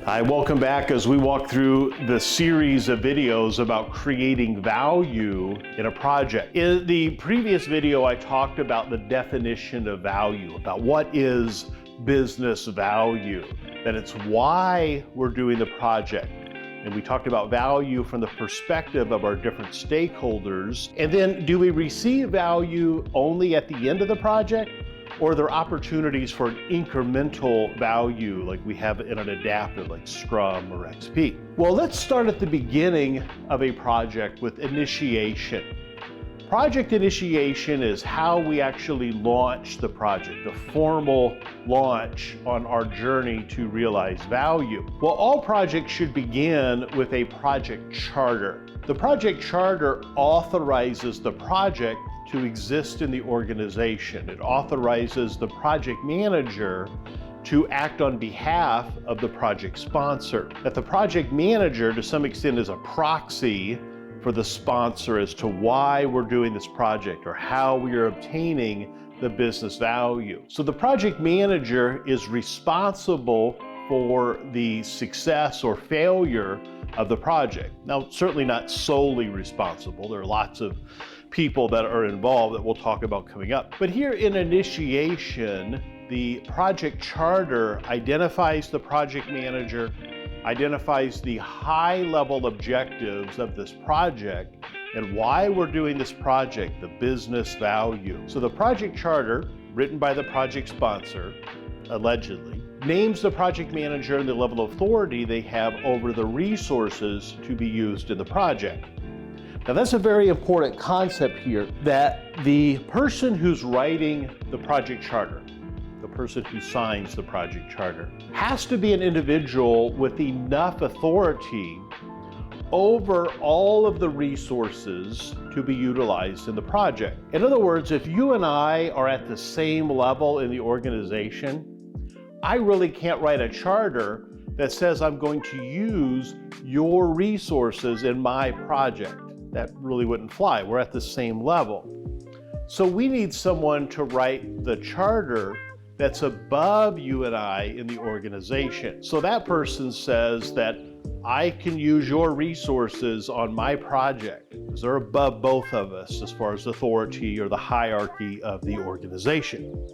Hi, welcome back as we walk through the series of videos about creating value in a project. In the previous video, I talked about the definition of value, about what is business value, that it's why we're doing the project. And we talked about value from the perspective of our different stakeholders. And then, do we receive value only at the end of the project? Or are there opportunities for an incremental value like we have in an adaptive like Scrum or XP? Well, let's start at the beginning of a project with initiation. Project initiation is how we actually launch the project, the formal launch on our journey to realize value. Well, all projects should begin with a project charter. The project charter authorizes the project to exist in the organization. It authorizes the project manager to act on behalf of the project sponsor. That the project manager, to some extent, is a proxy for the sponsor as to why we're doing this project or how we are obtaining the business value. So the project manager is responsible for the success or failure of the project. Now, certainly not solely responsible. There are lots of people that are involved that we'll talk about coming up. But here in initiation, the project charter identifies the project manager, identifies the high-level objectives of this project and why we're doing this project, the business value. So the project charter, written by the project sponsor, allegedly, names the project manager and the level of authority they have over the resources to be used in the project. Now that's a very important concept here, that the person who's writing the project charter, the person who signs the project charter, has to be an individual with enough authority over all of the resources to be utilized in the project. In other words, if you and I are at the same level in the organization, I really can't write a charter that says I'm going to use your resources in my project. That really wouldn't fly. We're at the same level. So we need someone to write the charter that's above you and I in the organization. So that person says that I can use your resources on my project because they're above both of us as far as authority or the hierarchy of the organization.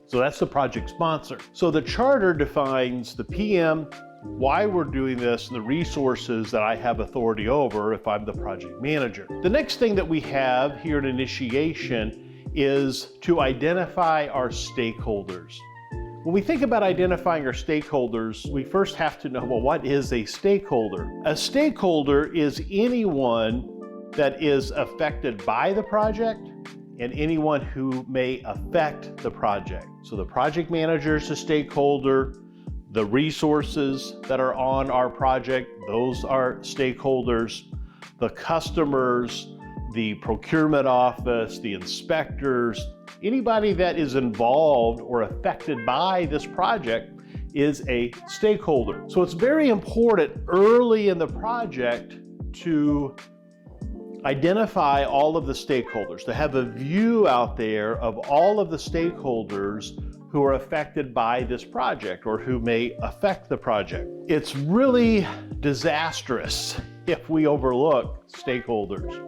So that's the project sponsor. So the charter defines the PM, why we're doing this, and the resources that I have authority over if I'm the project manager. The next thing that we have here in initiation is to identify our stakeholders. When we think about identifying our stakeholders, we first have to know, well, what is a stakeholder? A stakeholder is anyone that is affected by the project and anyone who may affect the project. So the project manager is a stakeholder. The resources that are on our project, those are stakeholders. The customers, the procurement office, the inspectors, anybody that is involved or affected by this project is a stakeholder. So it's very important early in the project to identify all of the stakeholders, to have a view out there of all of the stakeholders who are affected by this project or who may affect the project. It's really disastrous if we overlook stakeholders.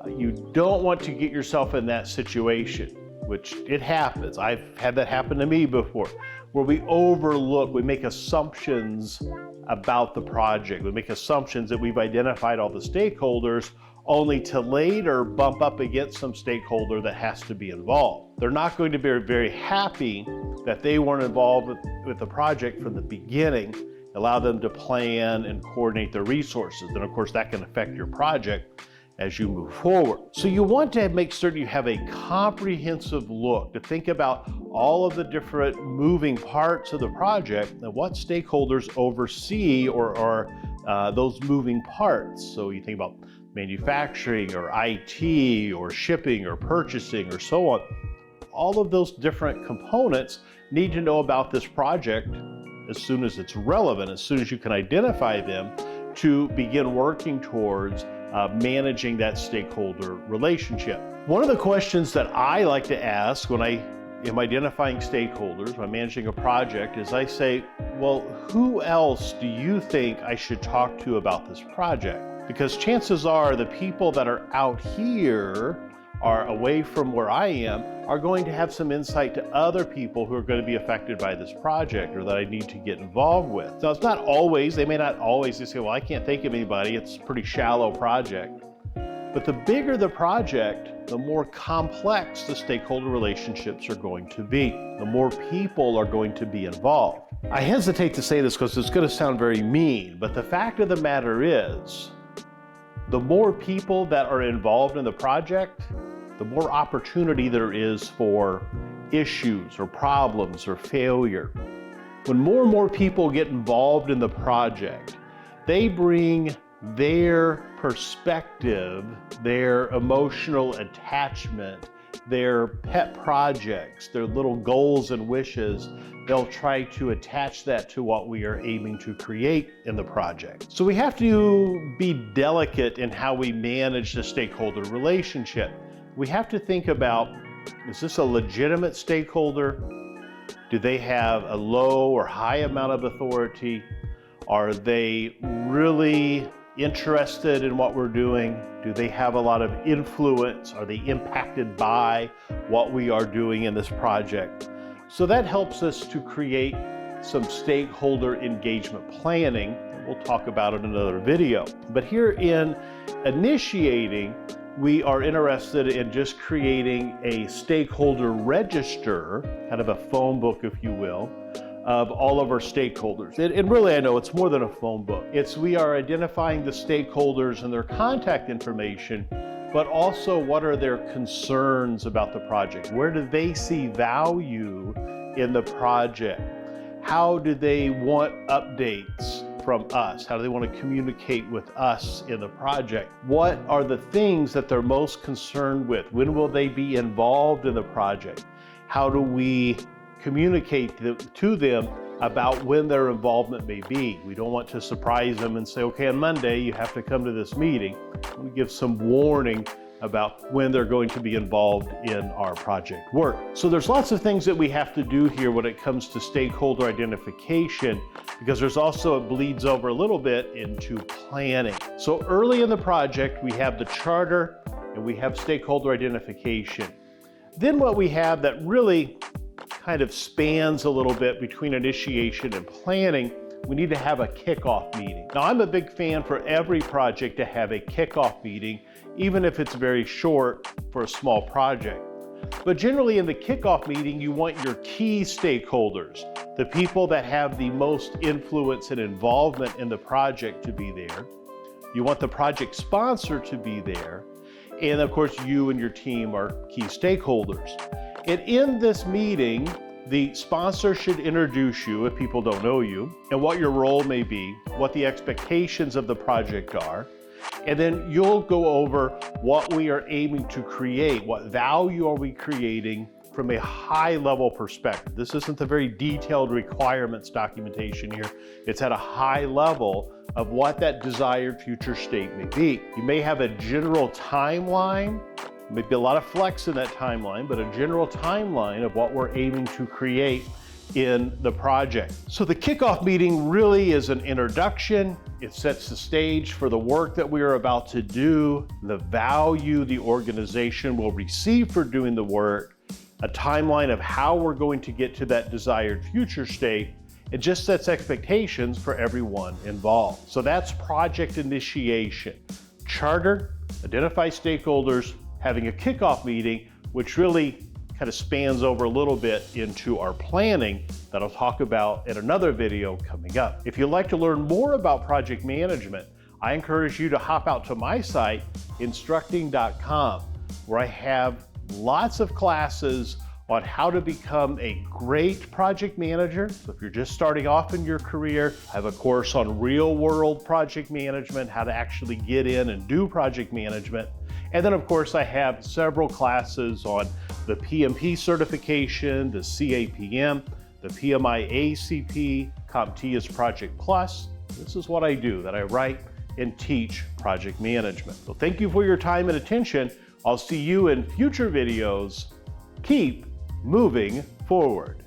You don't want to get yourself in that situation, which it happens. I've had that happen to me before, where we overlook, we make assumptions about the project. We make assumptions that we've identified all the stakeholders only to later bump up against some stakeholder that has to be involved. They're not going to be very happy that they weren't involved with the project from the beginning. Allow them to plan and coordinate their resources. Then of course that can affect your project as you move forward. So you want to make certain you have a comprehensive look to think about all of the different moving parts of the project and what stakeholders oversee or are those moving parts. So you think about manufacturing or IT or shipping or purchasing or so on. All of those different components need to know about this project as soon as it's relevant, as soon as you can identify them to begin working towards managing that stakeholder relationship. One of the questions that I like to ask when I am identifying stakeholders, when I'm managing a project, is I say, well, who else do you think I should talk to about this project? Because chances are the people that are out here are away from where I am are going to have some insight to other people who are going to be affected by this project or that I need to get involved with. Now, it's not always, they may not always say, well, I can't think of anybody, it's a pretty shallow project. But the bigger the project, the more complex the stakeholder relationships are going to be. The more people are going to be involved. I hesitate to say this because it's going to sound very mean, but the fact of the matter is, the more people that are involved in the project, the more opportunity there is for issues or problems or failure. When more and more people get involved in the project, they bring their perspective, their emotional attachment, their pet projects, their little goals and wishes. They'll try to attach that to what we are aiming to create in the project. So we have to be delicate in how we manage the stakeholder relationship. We have to think about, is this a legitimate stakeholder? Do they have a low or high amount of authority? Are they really interested in what we're doing? Do they have a lot of influence? Are they impacted by what we are doing in this project? So that helps us to create some stakeholder engagement planning. We'll talk about it in another video. But here in initiating, we are interested in just creating a stakeholder register, kind of a phone book, if you will, of all of our stakeholders. And really, I know it's more than a phone book. We are identifying the stakeholders and their contact information, but also what are their concerns about the project? Where do they see value in the project? How do they want updates from us? How do they want to communicate with us in the project? What are the things that they're most concerned with? When will they be involved in the project? How do we communicate to them about when their involvement may be? We don't want to surprise them and say, okay, on Monday you have to come to this meeting. We give some warning about when they're going to be involved in our project work. So there's lots of things that we have to do here when it comes to stakeholder identification, because there's also, it bleeds over a little bit into planning. So early in the project, we have the charter and we have stakeholder identification. Then what we have that really kind of spans a little bit between initiation and planning, we need to have a kickoff meeting. Now, I'm a big fan for every project to have a kickoff meeting, even if it's very short for a small project. But generally in the kickoff meeting, you want your key stakeholders, the people that have the most influence and involvement in the project, to be there. You want the project sponsor to be there. And of course, you and your team are key stakeholders. And in this meeting, the sponsor should introduce you if people don't know you, and what your role may be, what the expectations of the project are, and then you'll go over what we are aiming to create, what value are we creating from a high level perspective. This isn't the very detailed requirements documentation here. It's at a high level of what that desired future state may be. You may have a general timeline, maybe a lot of flex in that timeline, but a general timeline of what we're aiming to create in the project. So the kickoff meeting really is an introduction. It sets the stage for the work that we are about to do, the value the organization will receive for doing the work, a timeline of how we're going to get to that desired future state. It just sets expectations for everyone involved. So that's project initiation. Charter, identify stakeholders, having a kickoff meeting, which really kind of spans over a little bit into our planning that I'll talk about in another video coming up. If you'd like to learn more about project management, I encourage you to hop out to my site, instructing.com, where I have lots of classes on how to become a great project manager. So if you're just starting off in your career, I have a course on real-world project management, how to actually get in and do project management. And then of course I have several classes on the PMP certification, the CAPM, the PMI ACP, CompTIA's Project Plus. This is what I do, that I write and teach project management. So thank you for your time and attention. I'll see you in future videos. Keep moving forward.